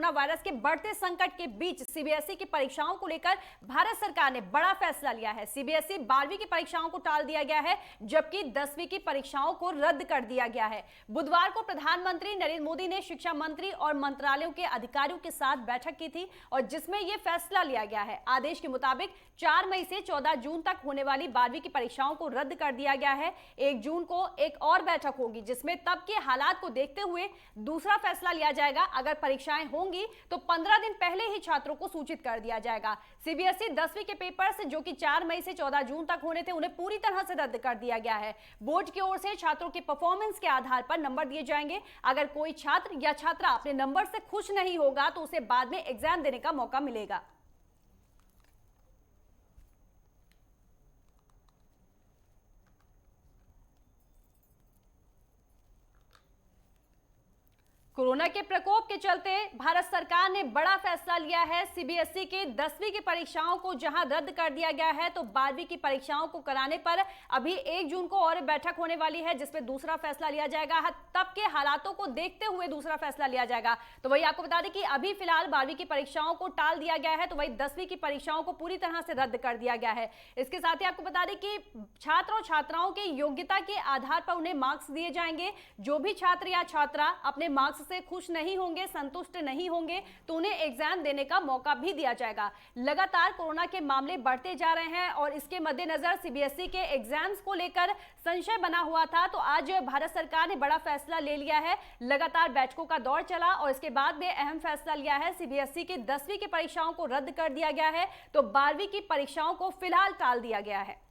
Corona virus के बढ़ते संकट के बीच सीबीएसई की परीक्षाओं को लेकर भारत सरकार ने बड़ा फैसला लिया है। सीबीएसई 12वीं की परीक्षाओं को टाल दिया गया है, जबकि 10वीं की परीक्षाओं को रद्द कर दिया गया है। बुधवार को प्रधानमंत्री नरेंद्र मोदी ने शिक्षा मंत्री और मंत्रालयों के अधिकारियों के साथ बैठक की थी और जिसमें यह फैसला लिया गया है। आदेश के मुताबिक 4 मई से 14 जून तक होने वाली 12वीं की परीक्षाओं को रद्द कर दिया गया है। 1 जून को एक और बैठक होगी, जिसमें तब के हालात को देखते हुए दूसरा फैसला लिया जाएगा। अगर परीक्षाएं होंगी तो 15 दिन पहले ही छात्रों को सूचित कर दिया जाएगा। सीबीएसई 10वीं के पेपर्स जो कि 4 मई से 14 जून तक होने थे, उन्हें पूरी तरह से रद्द कर दिया गया है। बोर्ड की ओर से छात्रों के परफॉर्मेंस के आधार पर नंबर दिए जाएंगे। अगर कोई छात्र या छात्रा अपने नंबर से खुश नहीं होगा तो उसे बाद में एग्जाम देने का मौका मिलेगा। कोरोना के प्रकोप के चलते भारत सरकार ने बड़ा फैसला लिया है। सीबीएसई के 10वीं की परीक्षाओं को जहां रद्द कर दिया गया है, तो 12वीं की परीक्षाओं को कराने पर अभी 1 जून को और बैठक होने वाली है, जिसमें दूसरा फैसला लिया जाएगा। तब के हालातों को देखते हुए दूसरा फैसला लिया जाएगा। तो वही आपको बता दें कि अभी फिलहाल 12वीं की परीक्षाओं को टाल दिया गया है, तो वही 10वीं की परीक्षाओं को पूरी तरह से रद्द कर दिया गया है। इसके साथ ही आपको बता दें कि छात्र और छात्राओं की योग्यता के आधार पर उन्हें मार्क्स दिए जाएंगे। जो भी छात्र या छात्रा अपने मार्क्स से खुश नहीं होंगे, संतुष्ट नहीं होंगे, तो उन्हें एग्जाम देने का मौका भी दिया जाएगा। लगातार कोरोना के मामले बढ़ते जा रहे हैं और इसके मद्देनजर सीबीएसई के एग्जाम्स को लेकर संशय बना हुआ था, तो आज भारत सरकार ने बड़ा फैसला ले लिया है। लगातार बैठकों का दौर चला और इसके बाद में अहम फैसला लिया है। सीबीएसई की 10वीं की परीक्षाओं को रद्द कर दिया गया है, तो 12वीं की परीक्षाओं को फिलहाल टाल दिया गया है।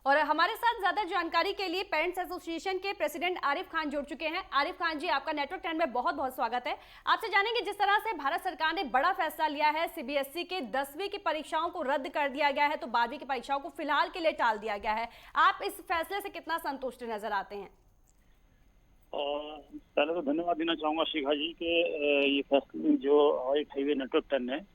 और हमारे साथ ज्यादा जानकारी के लिए पेरेंट्स एसोसिएशन के प्रेसिडेंट आरिफ खान जुड़ चुके हैं। आरिफ खान जी, आपका नेटवर्क 10 में बहुत बहुत स्वागत है। आपसे जानेंगे, जिस तरह से भारत सरकार ने बड़ा फैसला लिया है, सीबीएसई के 10वीं की परीक्षाओं को रद्द कर दिया गया है, तो 12वीं की परीक्षाओं को फिलहाल के लिए टाल दिया गया है। आप इस फैसले से कितना संतुष्ट नजर आते हैं? पहले तो धन्यवाद देना चाहूंगा शिखा जी के ये फैसले जो हाईवे नेटवर्क 10 है,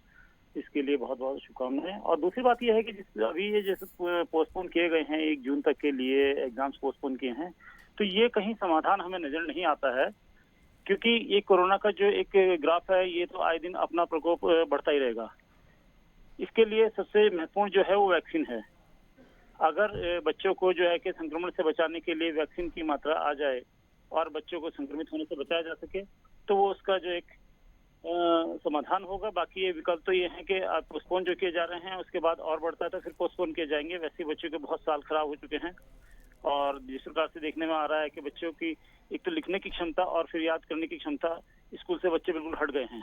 इसके लिए बहुत बहुत शुभकामनाएं। और दूसरी बात यह है कि अभी ये जैसे पोस्टपोन किए गए हैं, 1 जून तक के लिए एग्जाम्स पोस्टपोन किए हैं, तो ये कहीं समाधान हमें नजर नहीं आता है, क्योंकि ये कोरोना का जो एक ग्राफ है, ये तो आए दिन अपना प्रकोप बढ़ता ही रहेगा। इसके लिए सबसे महत्वपूर्ण जो है वो वैक्सीन है। अगर बच्चों को जो है कि संक्रमण से बचाने के लिए वैक्सीन की मात्रा आ जाए और बच्चों को संक्रमित होने से बचाया जा सके, तो वो उसका जो एक समाधान होगा। बाकी ये विकल्प तो ये है कि पोस्टपोन जो किए जा रहे हैं, उसके बाद और बढ़ता है तो फिर पोस्टपोन किए जाएंगे। वैसे बच्चों के बहुत साल खराब हो चुके हैं और जिस प्रकार से देखने में आ रहा है कि बच्चों की एक तो लिखने की क्षमता और फिर याद करने की क्षमता, स्कूल से बच्चे बिल्कुल हट गए हैं।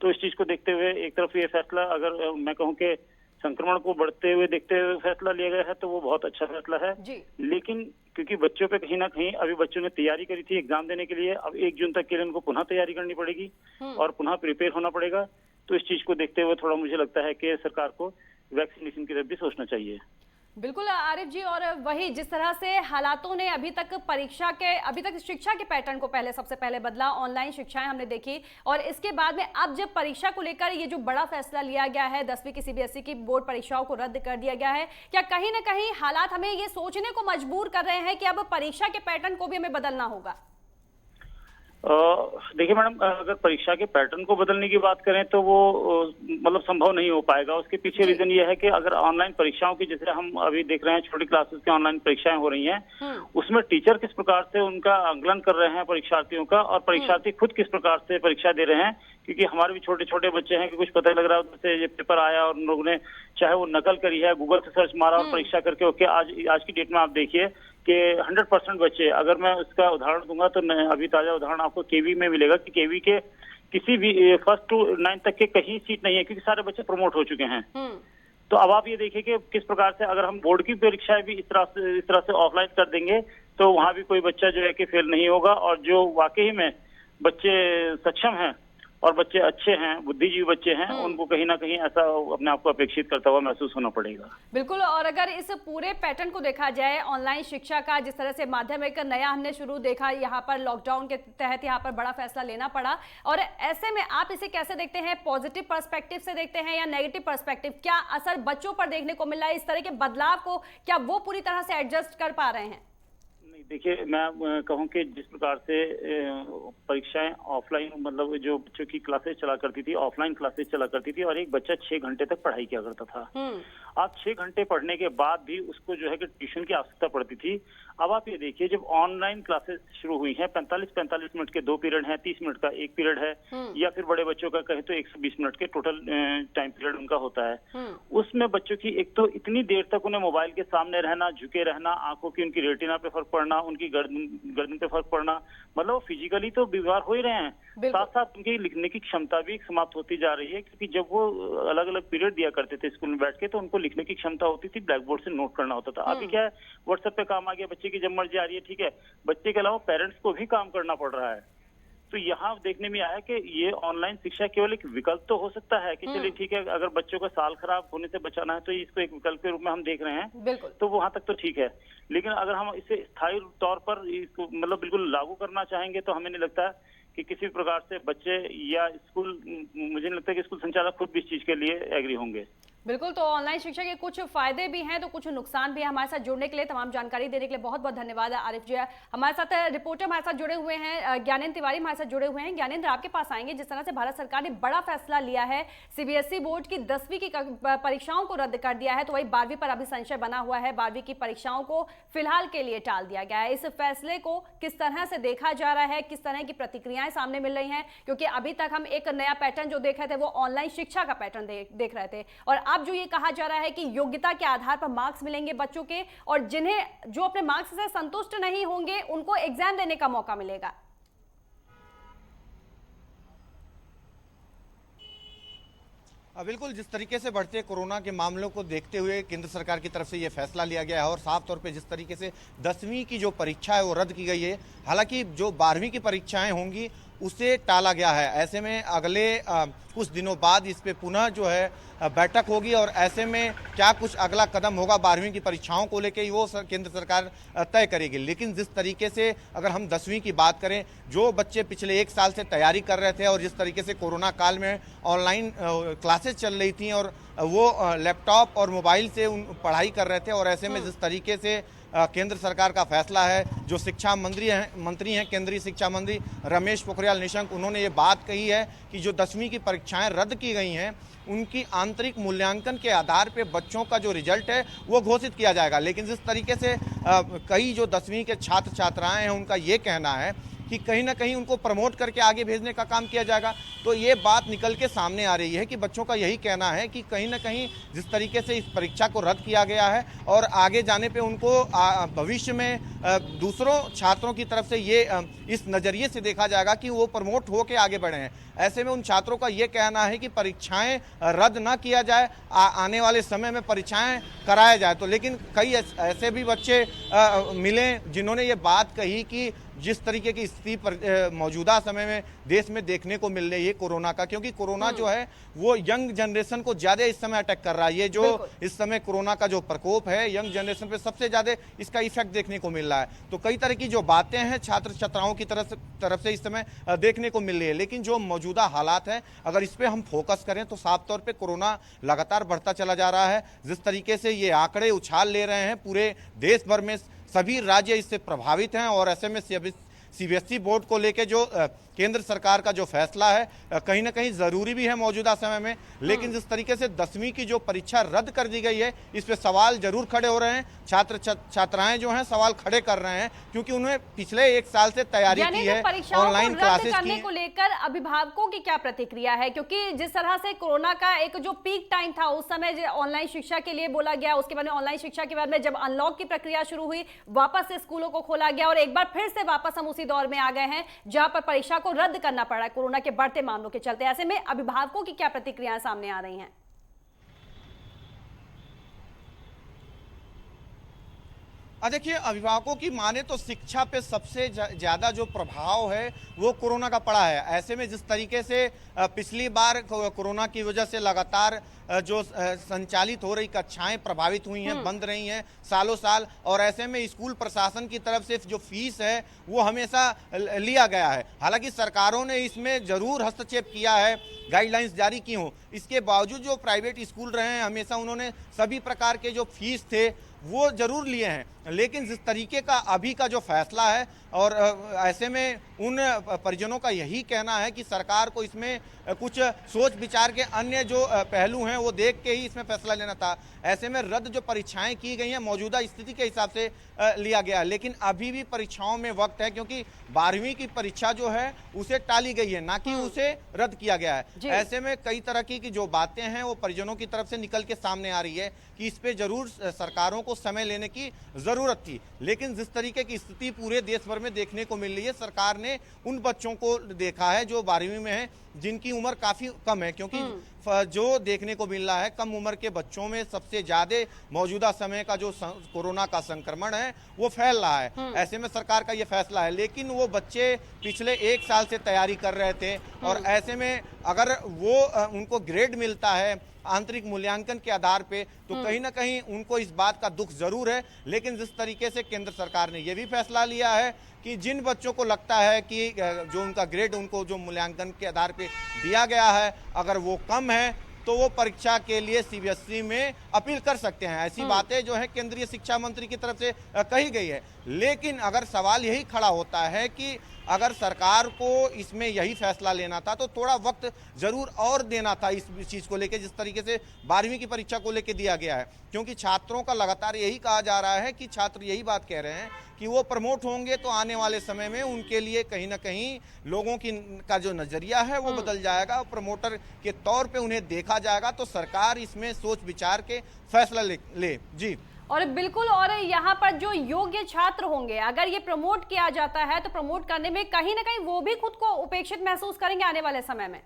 तो इस चीज को देखते हुए एक तरफ ये फैसला, अगर मैं कहूँ कि संक्रमण को बढ़ते हुए देखते हुए फैसला लिया गया है, तो वो बहुत अच्छा फैसला है। लेकिन क्योंकि बच्चों पे कहीं ना कहीं अभी बच्चों ने तैयारी करी थी एग्जाम देने के लिए, अब 1 जून तक के लिए उनको पुनः तैयारी करनी पड़ेगी और पुनः प्रिपेयर होना पड़ेगा। तो इस चीज को देखते हुए थोड़ा मुझे लगता है कि सरकार को वैक्सीनेशन की तरफ भी सोचना चाहिए। बिल्कुल आरिफ जी, और वही जिस तरह से हालातों ने अभी तक शिक्षा के पैटर्न को सबसे पहले बदला, ऑनलाइन शिक्षाएं हमने देखी, और इसके बाद में अब जब परीक्षा को लेकर ये जो बड़ा फैसला लिया गया है, 10वीं की सीबीएसई की बोर्ड परीक्षाओं को रद्द कर दिया गया है, क्या कहीं ना कहीं हालात हमें ये सोचने को मजबूर कर रहे हैं कि अब परीक्षा के पैटर्न को भी हमें बदलना होगा? देखिए मैडम, अगर परीक्षा के पैटर्न को बदलने की बात करें तो वो मतलब संभव नहीं हो पाएगा। उसके पीछे रीजन ये है कि अगर ऑनलाइन परीक्षाओं की, जैसे हम अभी देख रहे हैं छोटी क्लासेस की ऑनलाइन परीक्षाएं हो रही हैं, उसमें टीचर किस प्रकार से उनका आकलन कर रहे हैं परीक्षार्थियों का, और परीक्षार्थी खुद किस प्रकार से परीक्षा दे रहे हैं। क्योंकि हमारे भी छोटे छोटे बच्चे हैं कि कुछ पता लग रहा है, जैसे ये पेपर आया और उन लोगों ने चाहे वो नकल करी है, गूगल से सर्च मारा और परीक्षा करके ओके, आज की डेट में आप देखिए कि 100% बच्चे, अगर मैं उसका उदाहरण दूंगा तो अभी ताजा उदाहरण आपको केवी में मिलेगा कि केवी के किसी भी 1st to 9th तक के कहीं सीट नहीं है, क्योंकि सारे बच्चे प्रमोट हो चुके हैं। तो अब आप ये देखिए कि किस प्रकार से अगर हम बोर्ड की परीक्षाएं भी इस तरह से ऑफलाइन कर देंगे, तो वहां भी कोई बच्चा जो है कि फेल नहीं होगा, और जो वाकई में बच्चे सक्षम हैं और बच्चे अच्छे हैं, बुद्धिजीवी बच्चे हैं, उनको कहीं ना कहीं ऐसा अपने आप को अपेक्षित करता हुआ महसूस होना पड़ेगा। बिल्कुल। और अगर इस पूरे पैटर्न को देखा जाए, ऑनलाइन शिक्षा का जिस तरह से माध्यम एक नया हमने शुरू देखा, यहाँ पर लॉकडाउन के तहत यहाँ पर बड़ा फैसला लेना पड़ा, और ऐसे में आप इसे कैसे देखते हैं? पॉजिटिव पर्सपेक्टिव से देखते हैं या नेगेटिव पर्सपेक्टिव? क्या असर बच्चों पर देखने को मिल रहा है इस तरह के बदलाव को? क्या वो पूरी तरह से एडजस्ट कर पा रहे हैं? देखिए, मैं कहूँ कि जिस प्रकार से परीक्षाएं ऑफलाइन, मतलब जो बच्चों की क्लासेस चला करती थी, ऑफलाइन क्लासेस चला करती थी, और एक बच्चा 6 घंटे तक पढ़ाई किया करता था। आज 6 घंटे पढ़ने के बाद भी उसको जो है कि ट्यूशन की आवश्यकता पड़ती थी। अब आप ये देखिए, जब ऑनलाइन क्लासेस शुरू हुई हैं, 45-45 मिनट के 2 पीरियड हैं, 30 मिनट का 1 पीरियड है, या फिर बड़े बच्चों का कहें तो 120 मिनट के टोटल टाइम पीरियड उनका होता है। उसमें बच्चों की एक तो इतनी देर तक उन्हें मोबाइल के सामने रहना, झुके रहना, आंखों की उनकी रेटिना पे फर्क पड़ना, उनकी गर्दन पे फर्क पड़ना, मतलब फिजिकली तो बीमार हो ही रहे हैं, साथ साथ उनकी लिखने की क्षमता भी समाप्त होती जा रही है। क्योंकि जब वो अलग अलग पीरियड दिया करते थे स्कूल में बैठ के, तो उनको लिखने की क्षमता होती थी, ब्लैक बोर्ड से नोट करना होता था। अभी क्या है, व्हाट्सएप पे काम आ गया, बच्चे की जब मर्जी आ रही है, ठीक है, बच्चे के अलावा पेरेंट्स को भी काम करना पड़ रहा है। तो यहाँ देखने में आया कि ये ऑनलाइन शिक्षा केवल एक विकल्प तो हो सकता है कि चलिए ठीक है, अगर बच्चों का साल खराब होने से बचाना है तो इसको एक विकल्प के रूप में हम देख रहे हैं, तो वहां तक तो ठीक है। लेकिन अगर हम इसे स्थायी तौर पर इसको मतलब बिल्कुल लागू करना चाहेंगे, तो हमें नहीं लगता कि किसी प्रकार से बच्चे या स्कूल, मुझे नहीं लगता कि स्कूल संचालक खुद भी इस चीज के लिए एग्री होंगे। बिल्कुल। तो ऑनलाइन शिक्षा के कुछ फायदे भी हैं तो कुछ नुकसान भी है। हमारे साथ जुड़ने के लिए, तमाम जानकारी देने के लिए बहुत बहुत धन्यवाद आरिफ जी। हमारे साथ रिपोर्टर हमारे साथ जुड़े हुए हैं, ज्ञानेंद्र तिवारी हमारे साथ जुड़े हुए हैं। ज्ञानेंद्र, आपके पास आएंगे। जिस तरह से भारत सरकार ने बड़ा फैसला लिया है, सीबीएसई बोर्ड की 10वीं की परीक्षाओं को रद्द कर दिया है, तो वही 12वीं पर अभी संशय बना हुआ है। 12वीं की परीक्षाओं को फिलहाल के लिए टाल दिया गया है। इस फैसले को किस तरह से देखा जा रहा है, किस तरह की प्रतिक्रियाएं सामने मिल रही हैं? क्योंकि अभी तक हम एक नया पैटर्न जो देख रहे थे वो ऑनलाइन शिक्षा का पैटर्न देख रहे थे, और अब जो ये कहा जा रहा है कि योग्यता के आधार पर मार्क्स मिलेंगे बच्चों के, और जिन्हें जो अपने मार्क्स से संतुष्ट नहीं होंगे उनको एग्जाम देने का मौका मिलेगा। बिल्कुल, जिस तरीके से बढ़ते कोरोना के मामलों को देखते हुए केंद्र सरकार की तरफ से ये फैसला लिया गया है, और साफ तौर पे जिस तरीके से 10वीं की जो परीक्षा है वो रद्द की गई है, हालांकि जो 12वीं की परीक्षाएं होंगी उसे टाला गया है। ऐसे में अगले कुछ दिनों बाद इस पे पुनः जो है बैठक होगी, और ऐसे में क्या कुछ अगला कदम होगा 12वीं की परीक्षाओं को लेकर, वो केंद्र सरकार तय करेगी। लेकिन जिस तरीके से अगर हम 10वीं की बात करें, जो बच्चे पिछले 1 साल से तैयारी कर रहे थे, और जिस तरीके से कोरोना काल में ऑनलाइन क्लासेस चल रही थी और वो लैपटॉप और मोबाइल से पढ़ाई कर रहे थे, और ऐसे में जिस तरीके से केंद्र सरकार का फैसला है, जो शिक्षा मंत्री हैं केंद्रीय शिक्षा मंत्री रमेश पोखरियाल निशंक, उन्होंने ये बात कही है कि जो 10वीं की परीक्षाएं रद्द की गई हैं, उनकी आंतरिक मूल्यांकन के आधार पे बच्चों का जो रिजल्ट है वो घोषित किया जाएगा। लेकिन जिस तरीके से कई जो 10वीं के छात्र छात्राएं हैं, उनका ये कहना है कि कहीं ना कहीं उनको प्रमोट करके आगे भेजने का काम किया जाएगा। तो ये बात निकल के सामने आ रही है कि बच्चों का यही कहना है कि कहीं ना कहीं जिस तरीके से इस परीक्षा को रद्द किया गया है, और आगे जाने पे उनको भविष्य में दूसरों छात्रों की तरफ से ये इस नज़रिए से देखा जाएगा कि वो प्रमोट होकर आगे बढ़े हैं। ऐसे में उन छात्रों का ये कहना है कि परीक्षाएं रद्द ना किया जाए, आने वाले समय में परीक्षाएं कराया जाए। तो लेकिन कई ऐसे भी बच्चे मिले जिन्होंने ये बात कही कि जिस तरीके की स्थिति पर मौजूदा समय में देश में देखने को मिल रही है कोरोना का, क्योंकि कोरोना जो है वो यंग जनरेशन को ज्यादा इस समय अटैक कर रहा है। ये जो इस समय कोरोना का जो प्रकोप है, यंग जनरेशन पे सबसे ज्यादा इसका इफेक्ट देखने को मिल रहा है। तो कई तरह की जो बातें हैं छात्र छात्राओं की तरफ से इस समय देखने को मिल रही है। लेकिन जो मौजूदा हालात है, अगर इस पे हम फोकस करें तो साफ तौर पे कोरोना लगातार बढ़ता चला जा रहा है। जिस तरीके से ये आंकड़े उछाल ले रहे हैं, पूरे देश भर में सभी राज्य इससे प्रभावित हैं, और ऐसे में सीबीएसई बोर्ड को लेके जो केंद्र सरकार का जो फैसला है कहीं ना कहीं जरूरी भी है मौजूदा समय में। लेकिन जिस तरीके से 10वीं की जो परीक्षा रद्द कर दी गई है, इस पे सवाल जरूर खड़े हो रहे हैं। छात्र छात्राएं जो हैं सवाल खड़े कर रहे हैं, क्योंकि उन्हें पिछले 1 साल से तैयारी की है ऑनलाइन क्लासेस की। को लेकर अभिभावकों की क्या प्रतिक्रिया है? क्योंकि जिस तरह से कोरोना का एक जो पीक टाइम था, उस समय ऑनलाइन शिक्षा के लिए बोला गया, उसके बाद में ऑनलाइन शिक्षा के बाद में जब अनलॉक की प्रक्रिया शुरू हुई, वापस से स्कूलों को खोला गया, और एक बार फिर से वापस हम उसी दौर में आ गए हैं जहां पर परीक्षा को रद्द करना पड़ा है कोरोना के बढ़ते मामलों के चलते। ऐसे में अभिभावकों की क्या प्रतिक्रियाएं सामने आ रही हैं? देखिए, अभिभावकों की माने तो शिक्षा पे सबसे ज्यादा जो प्रभाव है वो कोरोना का पड़ा है। ऐसे में जिस तरीके से पिछली बार कोरोना की वजह से लगातार जो संचालित हो रही कक्षाएं प्रभावित हुई हैं, बंद रही हैं सालों साल, और ऐसे में स्कूल प्रशासन की तरफ से जो फीस है वो हमेशा लिया गया है। हालांकि सरकारों ने इसमें जरूर हस्तक्षेप किया है, गाइडलाइंस जारी की हों, इसके बावजूद जो प्राइवेट स्कूल रहे हैं हमेशा उन्होंने सभी प्रकार के जो फीस थे वो जरूर लिए हैं। लेकिन जिस तरीके का अभी का जो फैसला है, और ऐसे में उन परिजनों का यही कहना है कि सरकार को इसमें कुछ सोच विचार के अन्य जो पहलू हैं वो देख के ही इसमें फैसला लेना था। ऐसे में रद्द जो परीक्षाएं की गई हैं मौजूदा स्थिति के हिसाब से लिया गया, लेकिन अभी भी परीक्षाओं में वक्त है, क्योंकि 12वीं की परीक्षा जो है उसे टाली गई है, ना कि उसे रद्द किया गया है। ऐसे में कई तरह की जो बातें हैं वो परिजनों की तरफ से निकल के सामने आ रही है कि इस पे जरूर सरकारों को समय लेने की जरूरत थी। लेकिन जिस तरीके की स्थिति पूरे देश भर में देखने को मिल रही है, सरकार ने उन बच्चों को देखा है जो 12वीं में है, जिनकी उम्र काफी कम है, क्योंकि जो देखने को मिल रहा है कम उम्र के बच्चों में सबसे ज्यादा मौजूदा समय का जो कोरोना का संक्रमण है वो फैल रहा है। ऐसे में सरकार का ये फैसला है, लेकिन वो बच्चे पिछले 1 साल से तैयारी कर रहे थे, और ऐसे में अगर वो उनको ग्रेड मिलता है आंतरिक मूल्यांकन के आधार पे, तो कहीं ना कहीं उनको इस बात का दुख जरूर है। लेकिन जिस तरीके से केंद्र सरकार ने यह भी फैसला लिया है कि जिन बच्चों को लगता है कि जो उनका ग्रेड उनको जो मूल्यांकन के आधार पे दिया गया है अगर वो कम है, तो वो परीक्षा के लिए सीबीएसई में अपील कर सकते हैं। ऐसी बातें जो है केंद्रीय शिक्षा मंत्री की तरफ से कही गई है। लेकिन अगर सवाल यही खड़ा होता है कि अगर सरकार को इसमें यही फैसला लेना था तो थोड़ा वक्त जरूर और देना था इस चीज को लेकर, जिस तरीके से 12वीं की परीक्षा को लेकर दिया गया है। क्योंकि छात्रों का लगातार यही कहा जा रहा है कि छात्र यही बात कह रहे हैं कि वो प्रमोट होंगे तो आने वाले समय में उनके लिए कहीं ना कहीं लोगों की का जो नजरिया है वो बदल जाएगा, प्रमोटर के तौर पे उन्हें देखा जाएगा। तो सरकार इसमें सोच विचार के फैसला ले। जी और बिल्कुल, और यहाँ पर जो योग्य छात्र होंगे अगर ये प्रमोट किया जाता है तो प्रमोट करने में कहीं ना कहीं वो भी खुद को उपेक्षित महसूस करेंगे आने वाले समय में।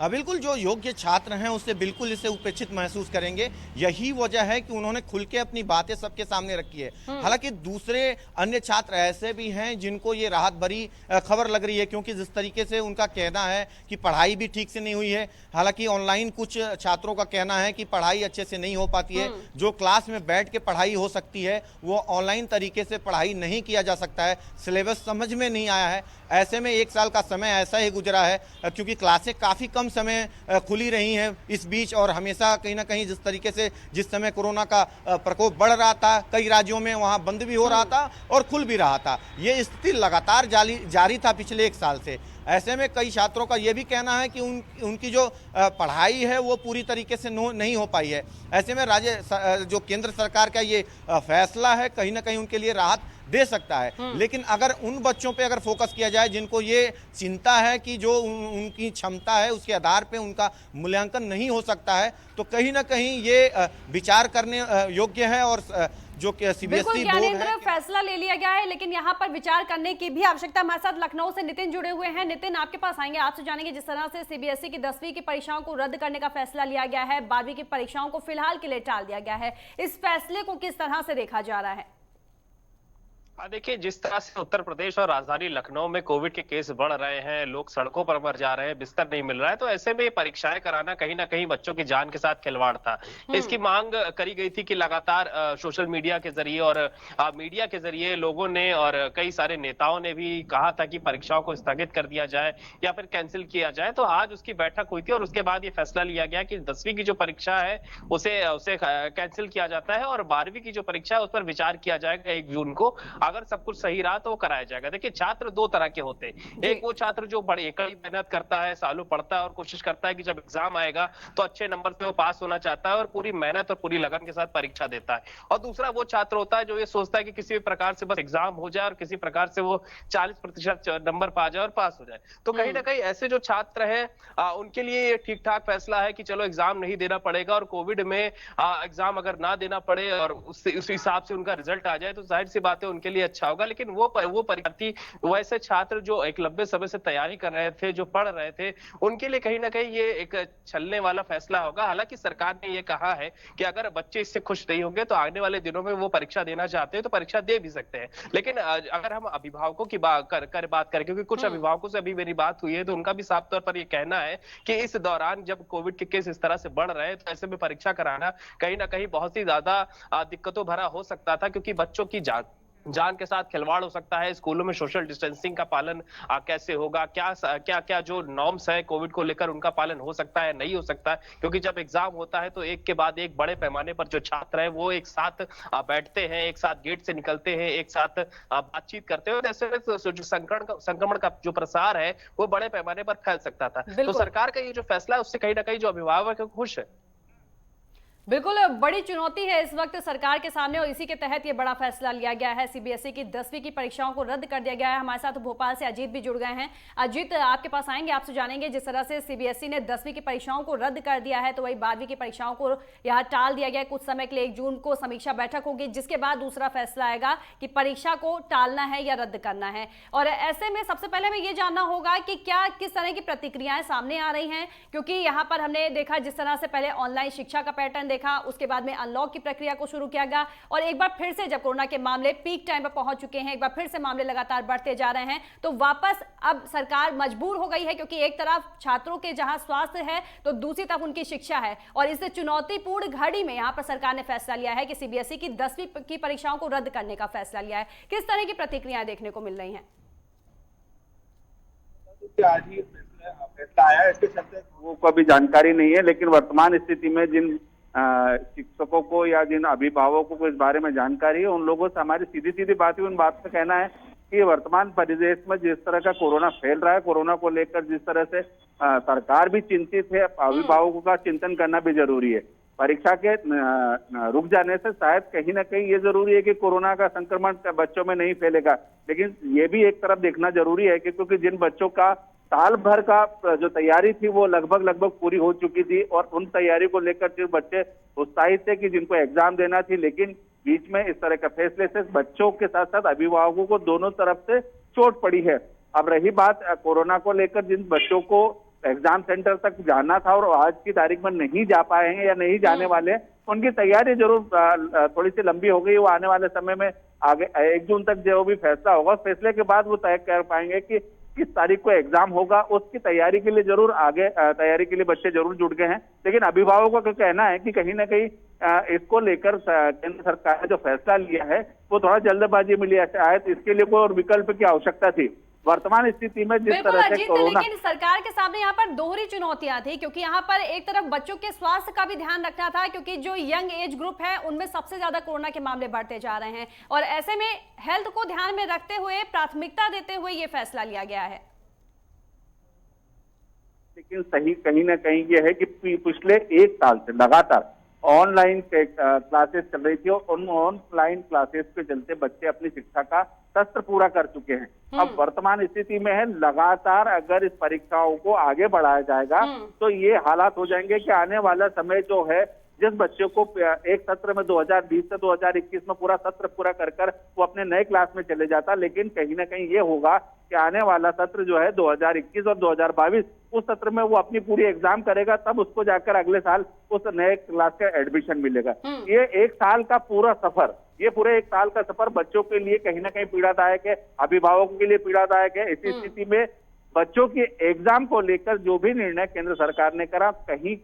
बिल्कुल, जो योग्य छात्र हैं उससे बिल्कुल इसे उपेक्षित महसूस करेंगे। यही वजह है कि उन्होंने खुल के अपनी बातें सबके सामने रखी है। हालांकि दूसरे अन्य छात्र ऐसे भी हैं जिनको ये राहत भरी खबर लग रही है, क्योंकि जिस तरीके से उनका कहना है कि पढ़ाई भी ठीक से नहीं हुई है। हालांकि ऑनलाइन कुछ छात्रों का कहना है कि पढ़ाई अच्छे से नहीं हो पाती है, जो क्लास में बैठ के पढ़ाई हो सकती है वो ऑनलाइन तरीके से पढ़ाई नहीं किया जा सकता है, सिलेबस समझ में नहीं आया है। ऐसे में 1 साल का समय ऐसा ही गुजरा है, क्योंकि क्लासें काफ़ी कम समय खुली रही हैं इस बीच, और हमेशा कहीं ना कहीं जिस समय कोरोना का प्रकोप बढ़ रहा था कई राज्यों में, वहाँ बंद भी हो रहा था और खुल भी रहा था। ये स्थिति लगातार जारी था पिछले 1 साल से। ऐसे में कई छात्रों का ये भी कहना है कि उनकी जो पढ़ाई है वो पूरी तरीके से नहीं हो पाई है। ऐसे में जो केंद्र सरकार का ये फैसला है कहीं ना कहीं उनके लिए राहत दे सकता है। लेकिन अगर उन बच्चों पे अगर फोकस किया जाए जिनको ये चिंता है कि जो उनकी क्षमता है उसके आधार पे उनका मूल्यांकन नहीं हो सकता है, तो कहीं ना कहीं ये विचार करने योग्य है। और जो सीबीएसई बोर्ड है, फैसला ले लिया गया है, लेकिन यहाँ पर विचार करने की भी आवश्यकता। हमारे साथ लखनऊ से नितिन जुड़े हुए हैं। नितिन, आपके पास आएंगे, आपसे जानेंगे जिस तरह से सीबीएसई की 10वीं की परीक्षाओं को रद्द करने का फैसला लिया गया है, 12वीं की परीक्षाओं को फिलहाल के लिए टाल दिया गया है, इस फैसले को किस तरह से देखा जा रहा है? देखिए, जिस तरह से उत्तर प्रदेश और राजधानी लखनऊ में कोविड के केस बढ़ रहे हैं, लोग सड़कों पर मर जा रहे हैं, बिस्तर नहीं मिल रहा है, तो ऐसे में परीक्षाएं कराना कहीं ना कहीं बच्चों की जान के साथ खिलवाड़ था। इसकी मांग करी गई थी कि लगातार सोशल मीडिया के जरिए और मीडिया के जरिए लोगों ने और कई सारे नेताओं ने भी कहा था कि परीक्षाओं को स्थगित कर दिया जाए या फिर कैंसिल किया जाए। तो आज उसकी बैठक हुई थी और उसके बाद ये फैसला लिया गया कि 10वीं की जो परीक्षा है उसे कैंसिल किया जाता है और 12वीं की जो परीक्षा है उस पर विचार किया जाएगा 1 जून को। अगर सब कुछ सही रहा तो वो कराया जाएगा। देखिए, छात्र 2 तरह के होते हैं। एक वो छात्र जो बड़ी कड़ी मेहनत करता है, सालों पढ़ता है और कोशिश करता है कि जब एग्जाम आएगा तो अच्छे नंबर से वो पास होना चाहता है और पूरी मेहनत और पूरी लगन के साथ परीक्षा देता है। और दूसरा वो छात्र होता है जो ये सोचता है कि किसी भी प्रकार से बस एग्जाम हो जाए और किसी प्रकार से वो 40% नंबर पा जाए और पास हो जाए। तो कहीं ना कहीं ऐसे जो छात्र हैं उनके लिए ये ठीक ठाक फैसला है कि चलो एग्जाम नहीं देना पड़ेगा और कोविड में एग्जाम अगर ना देना पड़े और उस हिसाब से उनका रिजल्ट आ जाए तो जाहिर सी बात है उनके लिए लिए अच्छा होगा, लेकिन वो परीक्षार्थी, वैसे छात्र जो एक लंबे समय से तैयारी कर रहे थे, जो पढ़ रहे थे, उनके लिए कहीं ना कहीं ये एक छलने वाला फैसला होगा। हालांकि सरकार ने ये कहा है कि अगर बच्चे इससे खुश नहीं होंगे तो आने वाले दिनों में वो परीक्षा देना चाहते हैं तो परीक्षा दे भी सकते हैं। लेकिन अगर हम अभिभावकों की बात करें, क्योंकि कुछ अभिभावकों से अभी मेरी बात हुई है, तो उनका भी साफ तौर पर ये कहना है कि इस दौरान जब कोविड के केस इस तरह से बढ़ रहे हैं, तो ऐसे में परीक्षा कराना कहीं ना कहीं बहुत ही ज्यादा दिक्कतों भरा हो सकता था, क्योंकि बच्चों की जान के साथ खिलवाड़ हो सकता है। स्कूलों में सोशल डिस्टेंसिंग का पालन कैसे होगा, क्या जो नॉर्म्स है कोविड को लेकर उनका पालन हो सकता है, नहीं हो सकता है, क्योंकि जब एग्जाम होता है तो एक के बाद एक बड़े पैमाने पर जो छात्र है वो एक साथ बैठते हैं, एक साथ गेट से निकलते हैं, एक साथ बातचीत करते हैं, और ऐसे में जो संक्रमण का जो प्रसार है वो बड़े पैमाने पर फैल सकता था। तो सरकार का ये जो फैसला है उससे कहीं ना कहीं जो अभिभावक है खुश है। बिल्कुल बड़ी चुनौती है इस वक्त सरकार के सामने, और इसी के तहत ये बड़ा फैसला लिया गया है। सीबीएसई की 10वीं की परीक्षाओं को रद्द कर दिया गया है। हमारे साथ भोपाल से अजीत भी जुड़ गए हैं। अजीत, आपके पास आएंगे, आपसे जानेंगे, जिस तरह से सीबीएसई ने 10वीं की परीक्षाओं को रद्द कर दिया है, तो वही 12वीं की परीक्षाओं को यहाँ टाल दिया गया है कुछ समय के लिए। 1 जून को समीक्षा बैठक होगी, जिसके बाद दूसरा फैसला आएगा कि परीक्षा को टालना है या रद्द करना है। और ऐसे में सबसे पहले हमें ये जानना होगा कि क्या किस तरह की प्रतिक्रियाएं सामने आ रही हैं, क्योंकि यहाँ पर हमने देखा जिस तरह से पहले ऑनलाइन शिक्षा का पैटर्न देखा, उसके बाद में अनलॉक की प्रक्रिया को शुरू किया गया, और एक बार फिर से जब कोरोना के मामले पीक टाइम पर पहुंच चुके हैं, एक बार फिर से मामले लगातार बढ़ते जा रहे हैं, तो वापस अब सरकार मजबूर हो गई है, क्योंकि एक तरफ छात्रों के जहां स्वास्थ्य है तो दूसरी तरफ उनकी शिक्षा है, और इस चुनौतीपूर्ण घड़ी में यहां पर सरकार ने फैसला लिया है कि सीबीएसई की 10वीं की परीक्षाओं को रद्द करने का फैसला लिया है। किस तरह की प्रतिक्रियाएं देखने को मिल रही हैं? आज ही फैसला आया, इसके चलते वो अभी जानकारी नहीं है, लेकिन वर्तमान स्थिति में जिन शिक्षकों को या जिन अभिभावकों को इस बारे में जानकारी है, उन लोगों से हमारी सीधी सीधी बात हुई, उन बात का कहना है कि वर्तमान परिवेश में जिस तरह का कोरोना फैल रहा है, कोरोना को लेकर जिस तरह से सरकार भी चिंतित है, अभिभावकों का चिंतन करना भी जरूरी है। परीक्षा के रुक जाने से शायद कहीं ना कहीं ये जरूरी है कि कोरोना का संक्रमण बच्चों में नहीं फैलेगा, लेकिन ये भी एक तरफ देखना जरूरी है कि क्योंकि जिन बच्चों का साल भर का जो तैयारी थी वो लगभग पूरी हो चुकी थी, और उन तैयारी को लेकर जो बच्चे उत्साहित थे कि जिनको एग्जाम देना थी, लेकिन बीच में इस तरह का फैसले से बच्चों के साथ साथ अभिभावकों को दोनों तरफ से चोट पड़ी है। अब रही बात कोरोना को लेकर, जिन बच्चों को एग्जाम सेंटर तक जाना था और आज की तारीख में नहीं जा पाए हैं या नहीं जाने वाले, उनकी तैयारी जरूर थोड़ी सी लंबी हो गई। वो आने वाले समय में आगे 1 जून तक जो भी फैसला होगा, फैसले के बाद वो तय कर पाएंगे कि किस तारीख को एग्जाम होगा। उसकी तैयारी के लिए जरूर आगे तैयारी के लिए बच्चे जरूर जुट गए हैं, लेकिन अभिभावकों का कहना है कि कहीं ना कहीं इसको लेकर केंद्र सरकार ने जो फैसला लिया है वो थोड़ा जल्दबाजी में लिया, शायद इसके लिए कोई और विकल्प की आवश्यकता थी। वर्तमान स्थिति में जिस तरह से कोरोना, लेकिन सरकार के सामने यहाँ पर दोहरी चुनौतियां थी, क्योंकि यहाँ पर एक तरफ बच्चों के स्वास्थ्य का भी ध्यान रखना था, क्योंकि जो यंग एज ग्रुप है उनमें सबसे ज्यादा कोरोना के मामले बढ़ते जा रहे हैं, और ऐसे में हेल्थ को ध्यान में रखते हुए, प्राथमिकता देते हुए ये फैसला लिया गया है। लेकिन सही कहीं ना कहीं ये है कि पिछले 1 साल से लगातार ऑनलाइन क्लासेस चल रही थी, और उन ऑनलाइन क्लासेस के चलते बच्चे अपनी शिक्षा का सत्र पूरा कर चुके हैं। अब वर्तमान स्थिति में है, लगातार अगर इस परीक्षाओं को आगे बढ़ाया जाएगा तो ये हालात हो जाएंगे कि आने वाला समय जो है, जिस बच्चे को एक सत्र में 2020 से 2021 में पूरा सत्र पूरा कर वो अपने नए क्लास में चले जाता, लेकिन कहीं ना कहीं ये होगा कि आने वाला सत्र जो है 2021 और 2022, उस सत्र में वो अपनी पूरी एग्जाम करेगा, तब उसको जाकर अगले साल उस नए क्लास का एडमिशन मिलेगा। ये 1 साल का पूरा सफर, ये पूरे 1 साल का सफर बच्चों के लिए कहीं ना कहीं पीड़ादायक है, अभिभावकों के लिए पीड़ादायक है। इसी स्थिति में बच्चों की एग्जाम को लेकर जो भी निर्णय केंद्र सरकार ने करा, कहीं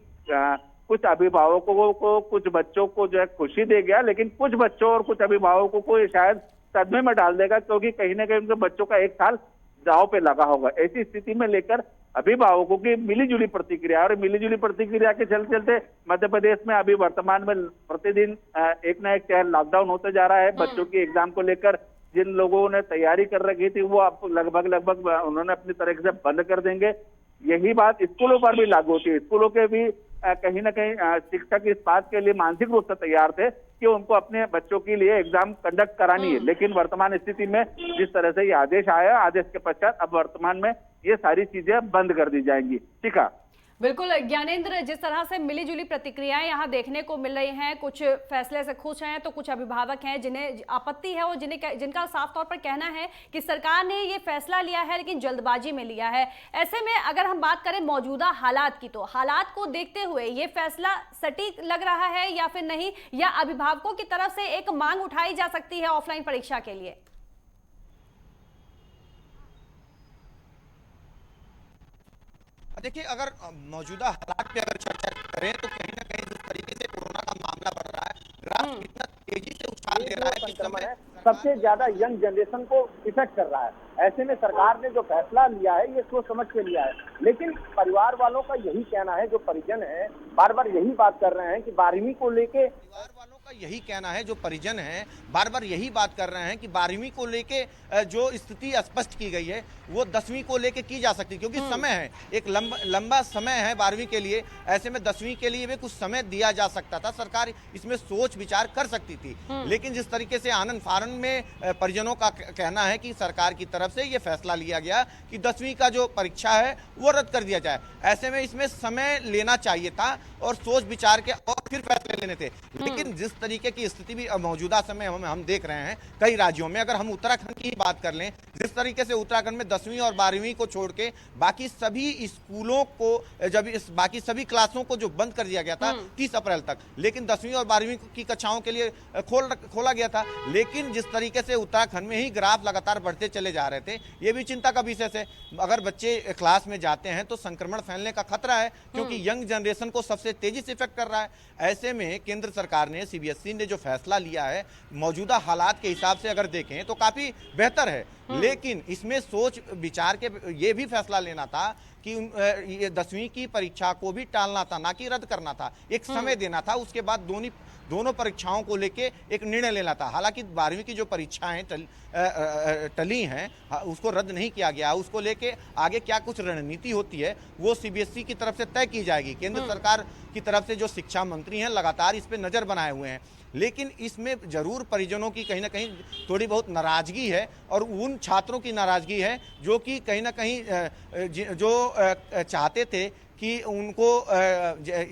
कुछ अभिभावकों को, कुछ बच्चों को जो है खुशी दे गया, लेकिन कुछ बच्चों और कुछ अभिभावकों को ये शायद सदमे में डाल देगा, क्योंकि कहीं ना कहीं उनके बच्चों का 1 साल दांव पे लगा होगा। ऐसी स्थिति में लेकर अभिभावकों की मिलीजुली प्रतिक्रिया, और मिलीजुली प्रतिक्रिया के चलते चलते मध्य प्रदेश में अभी वर्तमान में प्रतिदिन एक ना एक शहर लॉकडाउन होते जा रहा है। बच्चों की एग्जाम को लेकर जिन लोगों ने तैयारी कर रखी थी वो अब लगभग उन्होंने अपनी तरह से बंद कर देंगे। यही बात स्कूलों पर भी लागू होती है। स्कूलों के भी कहीं ना कहीं शिक्षक इस बात के लिए मानसिक रूप से तैयार थे कि उनको अपने बच्चों के लिए एग्जाम कंडक्ट करानी है, लेकिन वर्तमान स्थिति में जिस तरह से ये आदेश आया, आदेश के पश्चात अब वर्तमान में ये सारी चीजें बंद कर दी जाएंगी। ठीक है, बिल्कुल ज्ञानेंद्र, जिस तरह से मिली जुली प्रतिक्रियाएं यहाँ देखने को मिल रही हैं, कुछ फैसले से खुश हैं तो कुछ अभिभावक हैं जिन्हें आपत्ति है और जिनका साफ तौर पर कहना है कि सरकार ने ये फैसला लिया है लेकिन जल्दबाजी में लिया है। ऐसे में अगर हम बात करें मौजूदा हालात की, तो हालात को देखते हुए ये फैसला सटीक लग रहा है या फिर नहीं, या अभिभावकों की तरफ से एक मांग उठाई जा सकती है ऑफलाइन परीक्षा के लिए? देखिए, अगर मौजूदा हालात पे अगर चर्चा करें तो कहीं ना कहीं जिस तरीके से कोरोना का मामला बढ़ रहा है, ग्राफ कितना तेजी से उछाल ले रहा है कि संक्रमण है सबसे ज्यादा यंग जनरेशन को इफेक्ट कर रहा है। ऐसे में सरकार ने जो फैसला लिया है ये सोच समझ के लिया है, लेकिन परिवार वालों का यही कहना है, जो परिजन है बार बार यही बात कर रहे हैं कि 12वीं को लेके, परिवार वालों का यही कहना है, जो परिजन हैं बार बार यही बात कर रहे हैं कि 12वीं को लेके जो स्थिति स्पष्ट की गई है वो 10वीं को लेके की जा सकती है, क्योंकि समय है, एक लंबा समय है 12वीं के लिए। ऐसे में 10वीं के लिए भी कुछ समय दिया जा सकता था, सरकार इसमें सोच विचार कर सकती थी। लेकिन जिस तरीके से आनंद फानन में परिजनों का कहना है कि सरकार की तरफ से ये फैसला लिया गया कि 10वीं का जो परीक्षा है वो रद्द कर दिया जाए, ऐसे में इसमें समय लेना चाहिए था और सोच विचार के और फिर फैसले लेने थे। लेकिन जिस तरीके की स्थिति भी मौजूदा समय हम देख रहे हैं कई राज्यों में, अगर हम उत्तराखंड की बात कर लें, जिस तरीके से उत्तराखंड में 10वीं और 12वीं को छोड़ के बाकी सभी स्कूलों को, जब बाकी सभी क्लासों को जो बंद कर दिया गया था 30 अप्रैल तक, लेकिन 10वीं और 12वीं की कक्षाओं के लिए खोला गया था। लेकिन जिस तरीके से उत्तराखंड में ही ग्राफ लगातार बढ़ते चले जा रहे थे, ये भी चिंता का विषय है। अगर बच्चे क्लास में जाते हैं तो संक्रमण फैलने का खतरा है, क्योंकि यंग जनरेशन को सबसे तेजी से इफेक्ट कर रहा है। ऐसे में केंद्र सरकार ने, सीबीएसई ने जो फैसला लिया है मौजूदा हालात के हिसाब से अगर देखें तो काफी बेहतर है। लेकिन इसमें सोच विचार के ये भी फैसला लेना था कि ये 10वीं की परीक्षा को भी टालना था, ना कि रद्द करना था, एक समय देना था, उसके बाद दोनों परीक्षाओं को लेके एक निर्णय लेना था। हालांकि 12वीं की जो परीक्षाएं टली हैं उसको रद्द नहीं किया गया, उसको लेके आगे क्या कुछ रणनीति होती है वो सीबीएसई की तरफ से तय की जाएगी। केंद्र सरकार की तरफ से जो शिक्षा मंत्री हैं लगातार इस पे नजर बनाए हुए हैं, लेकिन इसमें जरूर परिजनों की कहीं ना कहीं थोड़ी बहुत नाराजगी है, और उन छात्रों की नाराजगी है जो कि कहीं ना कहीं जो चाहते थे कि उनको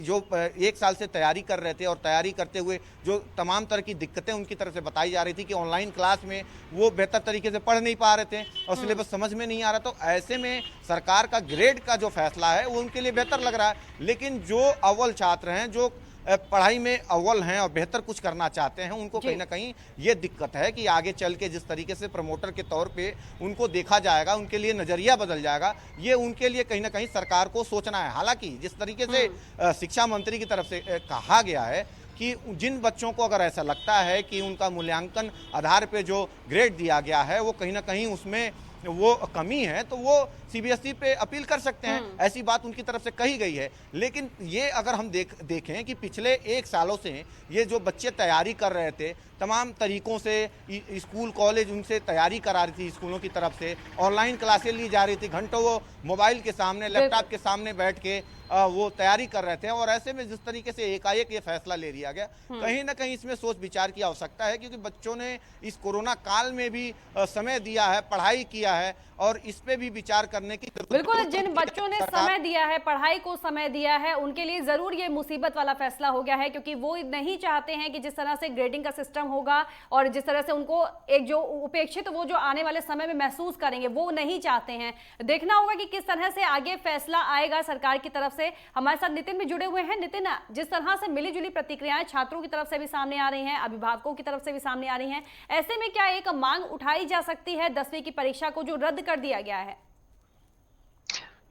जो 1 साल से तैयारी कर रहे थे और तैयारी करते हुए जो तमाम तरह की दिक्कतें उनकी तरफ से बताई जा रही थी कि ऑनलाइन क्लास में वो बेहतर तरीके से पढ़ नहीं पा रहे थे और सिलेबस समझ में नहीं आ रहा, तो ऐसे में सरकार का ग्रेड का जो फैसला है वो उनके लिए बेहतर लग रहा है। लेकिन जो अव्वल छात्र हैं, जो पढ़ाई में अव्वल हैं और बेहतर कुछ करना चाहते हैं, उनको कहीं ना कहीं ये दिक्कत है कि आगे चल के जिस तरीके से प्रमोटर के तौर पे उनको देखा जाएगा, उनके लिए नजरिया बदल जाएगा, ये उनके लिए कहीं ना कहीं सरकार को सोचना है। हालांकि जिस तरीके से शिक्षा मंत्री की तरफ से कहा गया है कि जिन बच्चों को अगर ऐसा लगता है कि उनका मूल्यांकन आधार पे जो ग्रेड दिया गया है वो कहीं ना कहीं उसमें वो कमी है, तो वो सीबीएसई पे अपील कर सकते हैं, ऐसी बात उनकी तरफ से कही गई है। लेकिन ये अगर हम देखें कि पिछले 1 सालों से ये जो बच्चे तैयारी कर रहे थे, तमाम तरीकों से स्कूल कॉलेज उनसे तैयारी करा रही थी, स्कूलों की तरफ से ऑनलाइन क्लासें ली जा रही थी, घंटों वो मोबाइल के सामने, लैपटॉप के सामने बैठ के वो तैयारी कर रहे थे, और ऐसे में जिस तरीके से एकाएक ये फैसला ले लिया गया, कहीं ना कहीं इसमें सोच विचार की आवश्यकता है, क्योंकि बच्चों ने इस कोरोना काल में भी समय दिया है, पढ़ाई किया है, और इस पे भी विचार करने की जरूरत है। बिल्कुल, जिन बच्चों ने समय दिया है, पढ़ाई को समय दिया है, उनके लिए जरूर ये मुसीबत वाला फैसला हो गया है, क्योंकि वो नहीं चाहते हैं कि जिस तरह से ग्रेडिंग का सिस्टम होगा और जिस तरह से उनको एक जो उपेक्षित वो जो आने वाले समय में महसूस करेंगे, वो नहीं चाहते हैं। देखना होगा कि किस तरह से आगे फैसला आएगा सरकार की तरफ से। हमारे साथ नितिन भी जुड़े हुए हैं। नितिन, जिस तरह से मिली जुली प्रतिक्रियाएं छात्रों की तरफ से भी सामने आ रही हैं, अभिभावकों की तरफ से भी सामने आ रही हैं, ऐसे में क्या एक मांग उठाई जा सकती है 10वीं की परीक्षा को जो रद्द कर दिया गया है?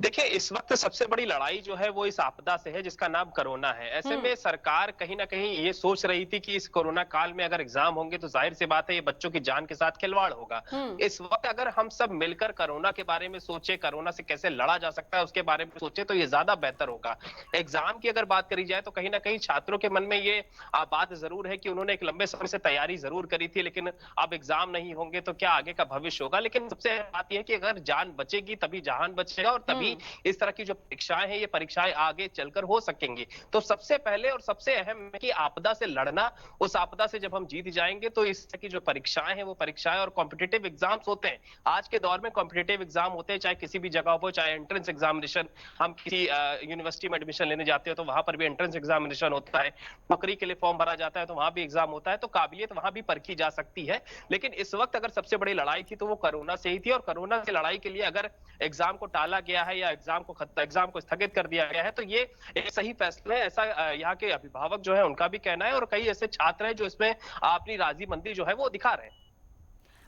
देखिए, इस वक्त सबसे बड़ी लड़ाई जो है वो इस आपदा से है जिसका नाम कोरोना है। ऐसे में सरकार कहीं ना कहीं ये सोच रही थी कि इस कोरोना काल में अगर एग्जाम होंगे तो जाहिर सी बात है ये बच्चों की जान के साथ खिलवाड़ होगा। इस वक्त अगर हम सब मिलकर कोरोना के बारे में सोचे, कोरोना से कैसे लड़ा जा सकता है उसके बारे में सोचे, तो ये ज्यादा बेहतर होगा। एग्जाम की अगर बात करी जाए तो कहीं ना कहीं छात्रों के मन में ये बात जरूर है कि उन्होंने एक लंबे समय से तैयारी जरूर करी थी, लेकिन अब एग्जाम नहीं होंगे तो क्या आगे का भविष्य होगा। लेकिन सबसे बात यह है कि अगर जान बचेगी तभी जहान बचेगा, और तभी ही इस तरह की जो परीक्षाएं हैं ये परीक्षाएं आगे चलकर हो सकेंगी। तो सबसे पहले और सबसे अहम है कि आपदा से लड़ना, उस आपदा से जब हम जीत जाएंगे तो इस तरह की जो परीक्षाएं हैं वो परीक्षाएं और कॉम्पिटिटिव एग्जाम्स होते हैं। आज के दौर में कॉम्पिटिटिव एग्जाम होते हैं, चाहे किसी भी जगह हो, चाहे एंट्रेंस एग्जामिनेशन, हम किसी यूनिवर्सिटी में एडमिशन लेने जाते हो तो वहां पर भी एंट्रेंस एग्जामिनेशन होता है, नौकरी के लिए फॉर्म भरा जाता है तो वहां भी एग्जाम होता है, तो काबिलियत वहां भी परखी जा सकती है। लेकिन इस वक्त अगर सबसे बड़ी लड़ाई थी तो वो कोरोना से ही थी, और कोरोना की लड़ाई के लिए अगर एग्जाम को टाला गया है या एग्जाम को स्थगित कर दिया गया है तो ये एक सही फैसला है, ऐसा यहाँ के अभिभावक जो है उनका भी कहना है, और कई ऐसे छात्र हैं जो इसमें अपनी राजीमंदी जो है वो दिखा रहे हैं।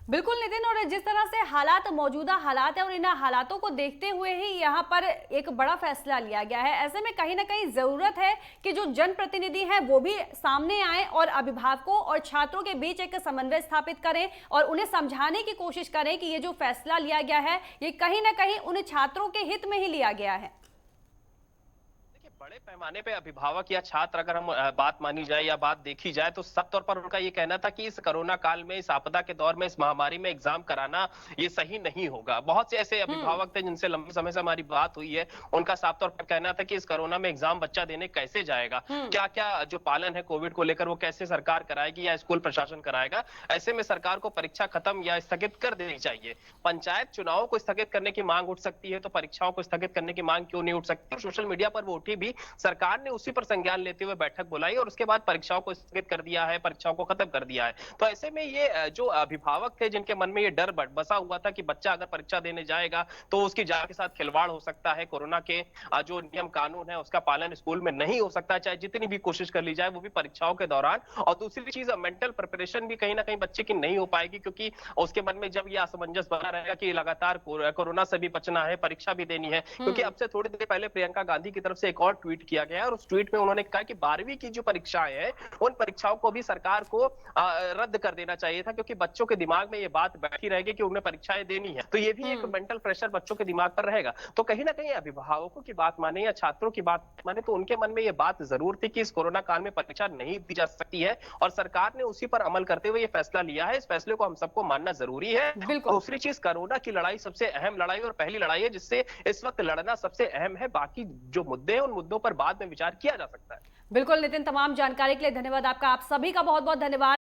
बिल्कुल नितिन, और जिस तरह से हालात मौजूदा हालात है और इन हालातों को देखते हुए ही यहाँ पर एक बड़ा फैसला लिया गया है। ऐसे में कहीं ना कहीं जरूरत है कि जो जनप्रतिनिधि हैं वो भी सामने आए और अभिभावकों और छात्रों के बीच एक समन्वय स्थापित करें और उन्हें समझाने की कोशिश करें कि ये जो फैसला लिया गया है ये कहीं ना कहीं उन छात्रों के हित में ही लिया गया है। बड़े पैमाने पे अभिभावक या छात्र, अगर हम बात मानी जाए या बात देखी जाए, तो सब तौर पर उनका ये कहना था कि इस कोरोना काल में, इस आपदा के दौर में, इस महामारी में एग्जाम कराना ये सही नहीं होगा। बहुत से ऐसे अभिभावक थे जिनसे लंबे समय से हमारी बात हुई है, उनका साफ तौर पर कहना था कि इस कोरोना में एग्जाम बच्चा देने कैसे जाएगा, क्या क्या जो पालन है कोविड को लेकर वो कैसे सरकार कराएगी या स्कूल प्रशासन कराएगा। ऐसे में सरकार को परीक्षा खत्म या स्थगित कर देनी चाहिए। पंचायत चुनावों को स्थगित करने की मांग उठ सकती है तो परीक्षाओं को स्थगित करने की मांग क्यों नहीं उठ सकती। सोशल मीडिया पर वो उठी भी, सरकार ने उसी पर संज्ञान लेते हुए बैठक बुलाई और उसके बाद परीक्षाओं को स्थगित कर दिया है, परीक्षाओं को खत्म कर दिया है। तो ऐसे में ये जो अभिभावक थे जिनके मन में ये डर बसा हुआ था कि बच्चा अगर परीक्षा देने जाएगा तो उसकी जान के साथ खिलवाड़ हो सकता है, कोरोना के जो नियम कानून है उसका पालन स्कूल में नहीं हो सकता, चाहे जितनी भी कोशिश कर ली जाए, वो भी परीक्षाओं के दौरान। और दूसरी चीज, मेंटल प्रिपरेशन भी कहीं ना कहीं बच्चे की नहीं हो पाएगी, क्योंकि उसके मन में जब ये असमंजस बना रहेगा कि लगातार कोरोना से भी बचना है, परीक्षा भी देनी है। क्योंकि अब से थोड़ी देर पहले प्रियंका गांधी की तरफ से एक और ट्वीट किया गया और उस ट्वीट में उन्होंने कहा कि 12वीं की जो परीक्षाएं हैं उन परीक्षाओं को भी सरकार को रद्द कर देना चाहिए था, क्योंकि बच्चों के दिमाग में ये बात बैठी रहेगी कि उन्हें परीक्षाएं देनी है, तो ये भी एक मेंटल प्रेशर बच्चों के दिमाग पर रहेगा। तो कहीं ना कहीं अभिभावकों की बात माने या छात्रों की बात माने तो उनके मन में ये बात जरूर थी कि इस कोरोना काल में परीक्षा नहीं दी जा सकती है, और सरकार ने उसी पर अमल करते हुए ये फैसला लिया है। इस फैसले को हम सबको मानना जरूरी है। दूसरी चीज, कोरोना की लड़ाई सबसे अहम लड़ाई और पहली लड़ाई है जिससे इस वक्त लड़ना सबसे अहम है। बाकी जो मुद्दे हैं उन मुद्दों पर बाद में विचार किया जा सकता है। बिल्कुल नितिन, तमाम जानकारी के लिए धन्यवाद आपका। आप सभी का बहुत बहुत धन्यवाद।